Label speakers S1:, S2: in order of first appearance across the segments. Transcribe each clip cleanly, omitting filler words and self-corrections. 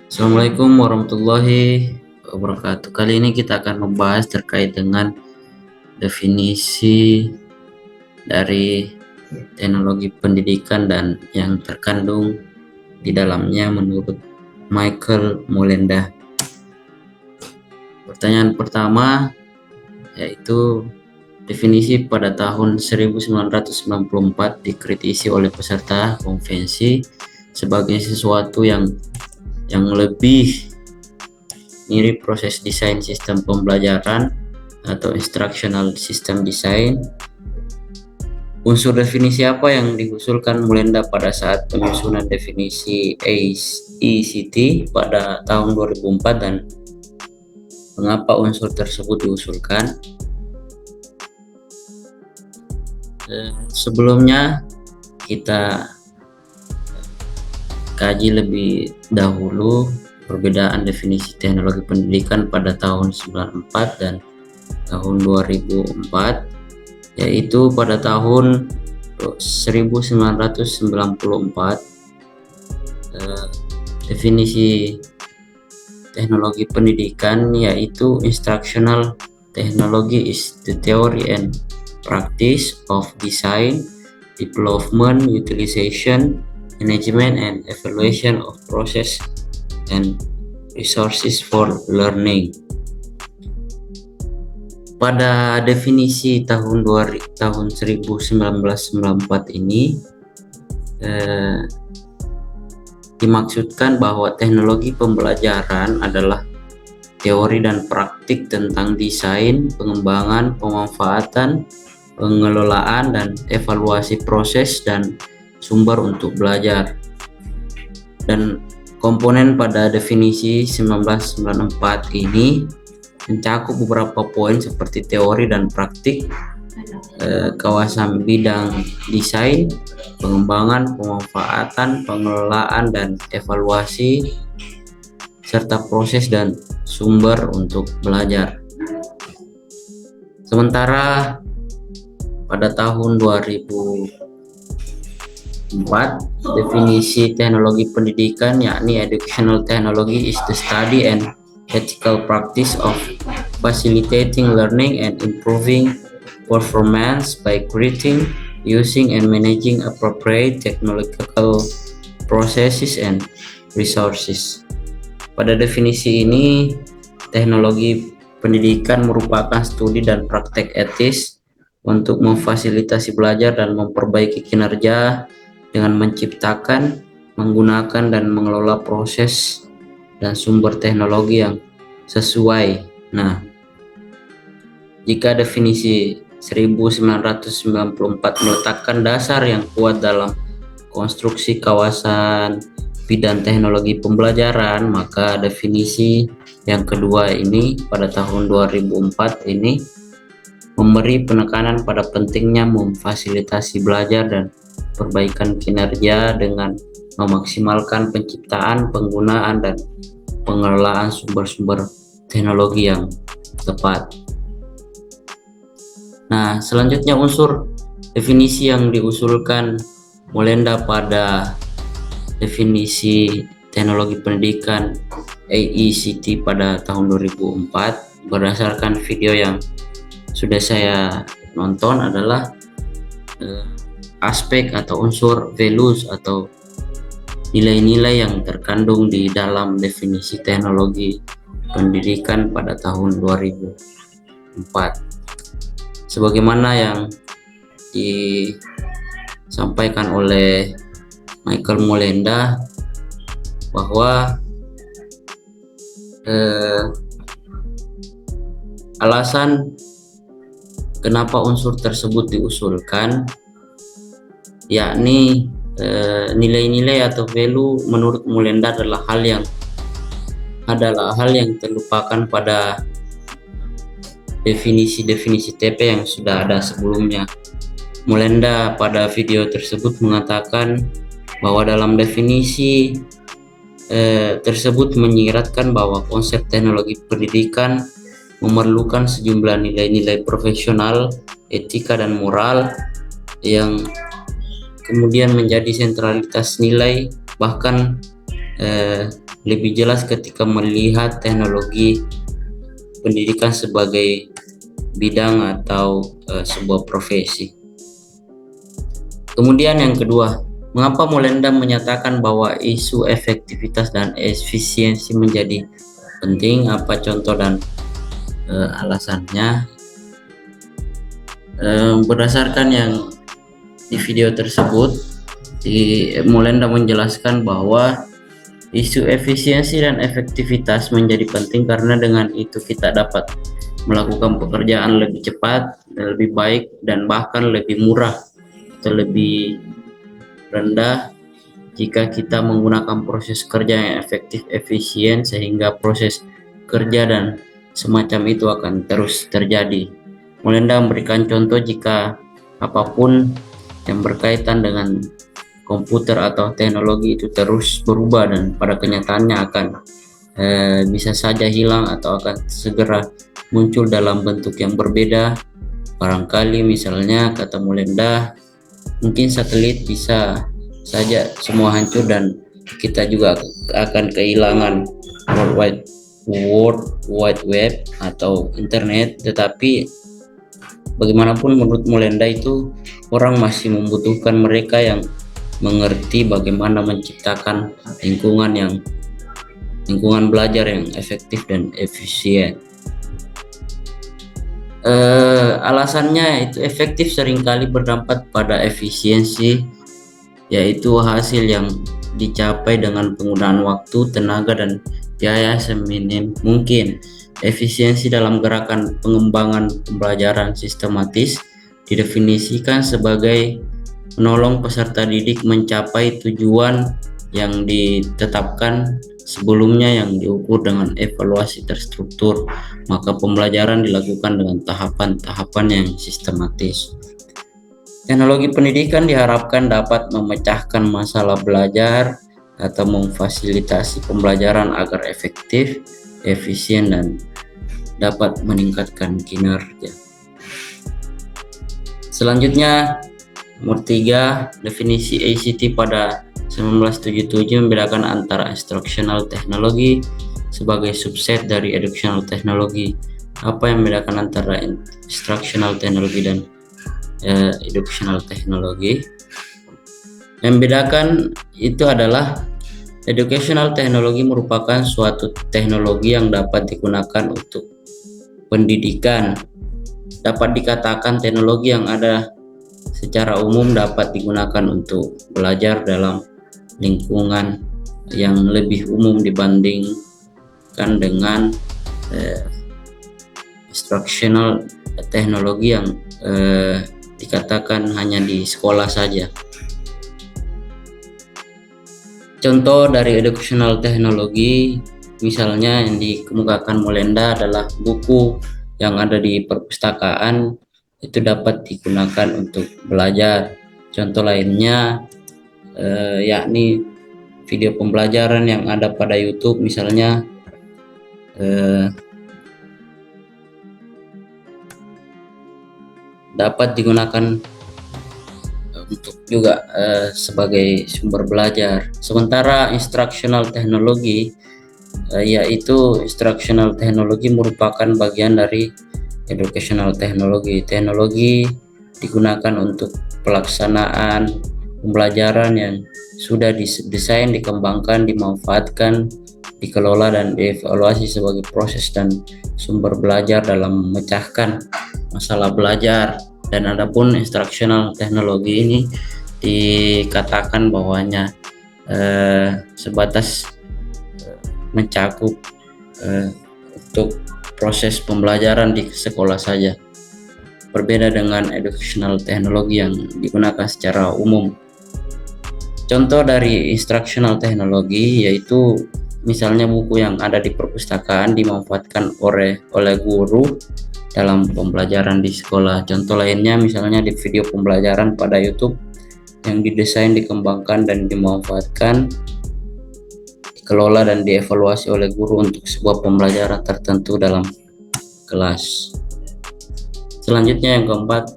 S1: Assalamualaikum warahmatullahi wabarakatuh. Kali ini kita akan membahas terkait dengan definisi dari teknologi pendidikan dan yang terkandung di dalamnya menurut Michael Molenda. Pertanyaan pertama yaitu definisi pada tahun 1994 dikritisi oleh peserta konvensi sebagai sesuatu yang lebih mirip proses desain sistem pembelajaran atau instructional system design. Unsur definisi apa yang diusulkan Molenda pada saat penyusunan definisi AECT pada tahun 2004 dan mengapa unsur tersebut diusulkan? Sebelumnya kita kaji lebih dahulu perbedaan definisi teknologi pendidikan pada tahun 94 dan tahun 2004, yaitu pada tahun 1994 definisi teknologi pendidikan yaitu instructional technology is the theory and practice of design, development, utilization, management, and evaluation of process and resources for learning. Pada definisi tahun 1994 ini dimaksudkan bahwa teknologi pembelajaran adalah teori dan praktik tentang desain, pengembangan, pemanfaatan, pengelolaan, dan evaluasi proses dan sumber untuk belajar. Dan komponen pada definisi 1994 ini mencakup beberapa poin seperti teori dan praktik, kawasan bidang desain, pengembangan, pemanfaatan, pengelolaan, dan evaluasi, serta proses dan sumber untuk belajar. Sementara pada tahun 2004, definisi teknologi pendidikan yakni educational technology is the study and ethical practice of facilitating learning and improving performance by creating, using, and managing appropriate technological processes and resources. Pada definisi ini, teknologi pendidikan merupakan studi dan praktek etis untuk memfasilitasi belajar dan memperbaiki kinerja dengan menciptakan, menggunakan, dan mengelola proses dan sumber teknologi yang sesuai. Nah, jika definisi 1994 meletakkan dasar yang kuat dalam konstruksi kawasan bidang teknologi pembelajaran, maka definisi yang kedua ini pada tahun 2004 ini memberi penekanan pada pentingnya memfasilitasi belajar dan perbaikan kinerja dengan memaksimalkan penciptaan, penggunaan, dan pengelolaan sumber-sumber teknologi yang tepat. Nah, selanjutnya unsur definisi yang diusulkan Molenda pada definisi teknologi pendidikan AECT pada tahun 2004 berdasarkan video yang sudah saya nonton adalah aspek atau unsur values atau nilai-nilai yang terkandung di dalam definisi teknologi pendidikan pada tahun 2004 sebagaimana yang disampaikan oleh Michael Molenda bahwa alasan kenapa unsur tersebut diusulkan yakni nilai-nilai atau value menurut Molenda adalah hal yang terlupakan pada definisi-definisi TP yang sudah ada sebelumnya. Molenda pada video tersebut mengatakan bahwa dalam definisi tersebut menyiratkan bahwa konsep teknologi pendidikan memerlukan sejumlah nilai-nilai profesional, etika, dan moral yang kemudian menjadi sentralitas nilai, bahkan lebih jelas ketika melihat teknologi pendidikan sebagai bidang atau sebuah profesi. Kemudian yang kedua, mengapa Molenda menyatakan bahwa isu efektivitas dan efisiensi menjadi penting? Apa contoh dan alasannya? Berdasarkan yang di video tersebut, Molenda menjelaskan bahwa isu efisiensi dan efektivitas menjadi penting karena dengan itu kita dapat melakukan pekerjaan lebih cepat, lebih baik, dan bahkan lebih murah atau lebih rendah jika kita menggunakan proses kerja yang efektif, efisien, sehingga proses kerja dan semacam itu akan terus terjadi. Molenda memberikan contoh jika apapun yang berkaitan dengan komputer atau teknologi itu terus berubah dan pada kenyataannya akan bisa saja hilang atau akan segera muncul dalam bentuk yang berbeda. Barangkali misalnya, kata Molenda, mungkin satelit bisa saja semua hancur dan kita juga akan kehilangan World Wide Web atau internet, tetapi bagaimanapun menurut Molenda itu orang masih membutuhkan mereka yang mengerti bagaimana menciptakan lingkungan belajar yang efektif dan efisien. Alasannya itu efektif seringkali berdampak pada efisiensi, yaitu hasil yang dicapai dengan penggunaan waktu, tenaga, dan biaya seminim mungkin. Efisiensi dalam gerakan pengembangan pembelajaran sistematis didefinisikan sebagai menolong peserta didik mencapai tujuan yang ditetapkan sebelumnya yang diukur dengan evaluasi terstruktur, maka pembelajaran dilakukan dengan tahapan-tahapan yang sistematis. Teknologi pendidikan diharapkan dapat memecahkan masalah belajar atau memfasilitasi pembelajaran agar efektif, efisien, dan dapat meningkatkan kinerja. Selanjutnya, nomor 3, definisi ICT pada 1977 membedakan antara instructional technology sebagai subset dari educational technology. Apa yang membedakan antara instructional technology dan educational technology? Yang membedakan itu adalah educational technology merupakan suatu teknologi yang dapat digunakan untuk pendidikan. Dapat dikatakan teknologi yang ada secara umum dapat digunakan untuk belajar dalam lingkungan yang lebih umum dibandingkan dengan instructional teknologi yang dikatakan hanya di sekolah saja. Contoh dari educational technology misalnya yang dikemukakan Molenda adalah buku yang ada di perpustakaan itu dapat digunakan untuk belajar. Contoh lainnya yakni video pembelajaran yang ada pada YouTube misalnya, dapat digunakan untuk juga sebagai sumber belajar. Sementara instructional technology yaitu instructional technology merupakan bagian dari educational technology. Teknologi digunakan untuk pelaksanaan pembelajaran yang sudah didesain, dikembangkan, dimanfaatkan, dikelola, dan dievaluasi sebagai proses dan sumber belajar dalam memecahkan masalah belajar. Dan adapun instructional technology ini dikatakan bahwanya sebatas mencakup untuk proses pembelajaran di sekolah saja. Berbeda dengan educational technology yang digunakan secara umum. Contoh dari instructional technology yaitu misalnya buku yang ada di perpustakaan dimanfaatkan oleh guru dalam pembelajaran di sekolah. Contoh lainnya misalnya di video pembelajaran pada YouTube yang didesain, dikembangkan, dan dimanfaatkan, dikelola, dan dievaluasi oleh guru untuk sebuah pembelajaran tertentu dalam kelas. Selanjutnya yang keempat,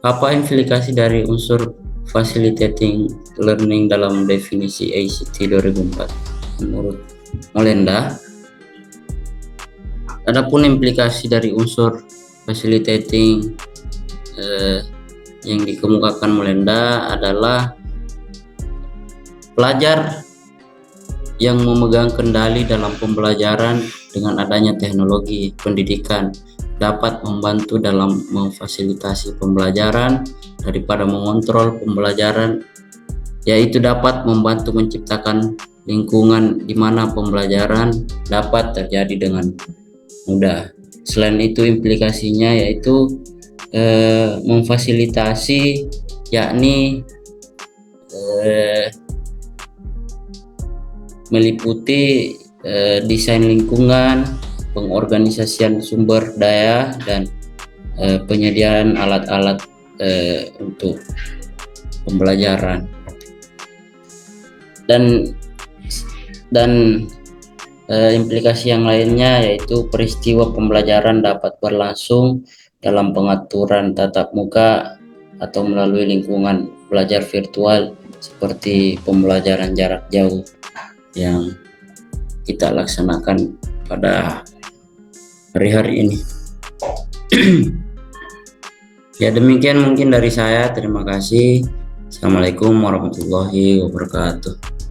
S1: apa implikasi dari unsur facilitating learning dalam definisi ICT 2004 menurut Molenda. Adapun implikasi dari unsur facilitating yang dikemukakan Molenda adalah pelajar yang memegang kendali dalam pembelajaran dengan adanya teknologi pendidikan dapat membantu dalam memfasilitasi pembelajaran daripada mengontrol pembelajaran, yaitu dapat membantu menciptakan lingkungan di mana pembelajaran dapat terjadi dengan mudah. Selain itu implikasinya yaitu memfasilitasi, yakni meliputi desain lingkungan, pengorganisasian sumber daya, dan penyediaan alat-alat untuk pembelajaran. Dan implikasi yang lainnya yaitu peristiwa pembelajaran dapat berlangsung dalam pengaturan tatap muka atau melalui lingkungan belajar virtual seperti pembelajaran jarak jauh yang kita laksanakan pada hari-hari ini. Ya, demikian mungkin dari saya. Terima kasih. Assalamualaikum warahmatullahi wabarakatuh.